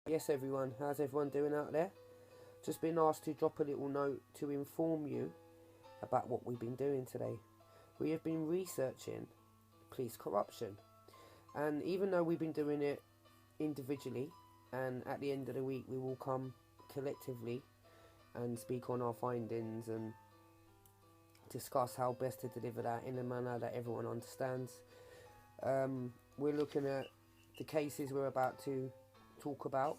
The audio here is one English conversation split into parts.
Yes everyone, how's everyone doing out there? Just been asked to drop a little note to inform you about what we've been doing today. We have been researching police corruption, and even though we've been doing it individually, and at the end of the week we will come collectively and speak on our findings and discuss how best to deliver that in a manner that everyone understands. We're looking at the cases we're about to talk about.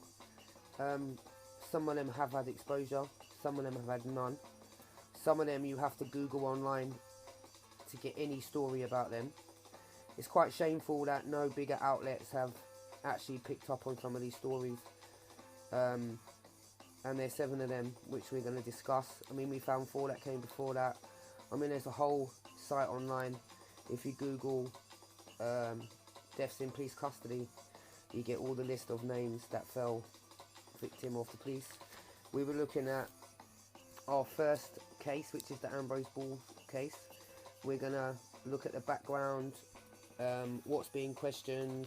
Some of them have had exposure, some of them have had none. Some of them you have to Google online to get any story about them. It's quite shameful that no bigger outlets have actually picked up on some of these stories. And there's 7 of them which we're going to discuss. I mean, we found 4 that came before that. I mean, there's a whole site online. If you Google deaths in police custody, you get all the list of names that fell victim of the police. We were looking at our first case, which is the Ambrose Ball case. We're going to look at the background, what's being questioned,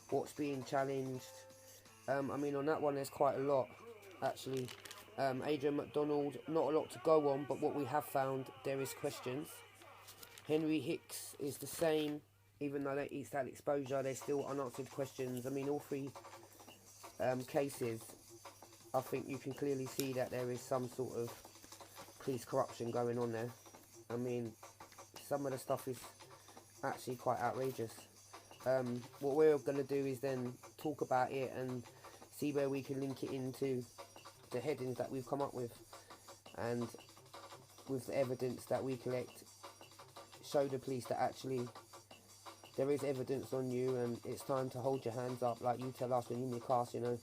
what's being challenged. I mean, on that one there's quite a lot actually. Adrian McDonald, not a lot to go on, but what we have found, there is questions. Henry Hicks is the same, even though he's had exposure, there's still unanswered questions. I mean, all 3 cases, I think you can clearly see that there is some sort of police corruption going on there. I mean, some of the stuff is actually quite outrageous. What we're going to do is then talk about it and see where we can link it into the headings that we've come up with, and with the evidence that we collect, show the police that actually there is evidence on you and it's time to hold your hands up, like you tell us when you're in your class, you know,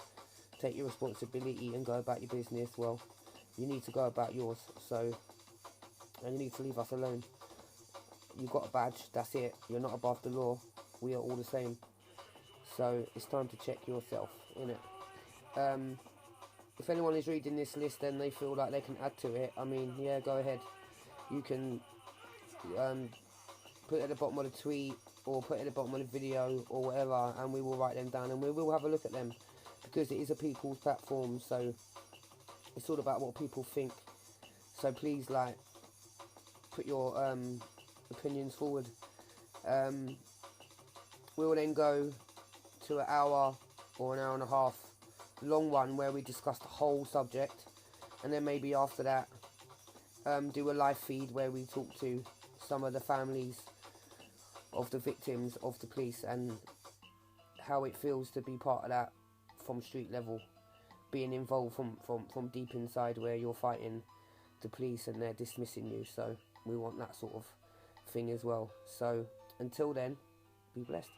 take your responsibility and go about your business. Well, you need to go about yours, so, and you need to leave us alone. You've got a badge, that's it, you're not above the law, we are all the same, so it's time to check yourself, innit? If anyone is reading this list and they feel like they can add to it, I mean, yeah, go ahead. You can put it at the bottom of the tweet or put it at the bottom of the video or whatever, and we will write them down and we will have a look at them, because it is a people's platform, so it's all about what people think. So please, like, put your opinions forward. We will then go to an hour or an hour and a half long one where we discuss the whole subject, and then maybe after that do a live feed where we talk to some of the families of the victims of the police and how it feels to be part of that from street level, being involved from deep inside where you're fighting the police and they're dismissing you. So we want that sort of thing as well. So until then, be blessed.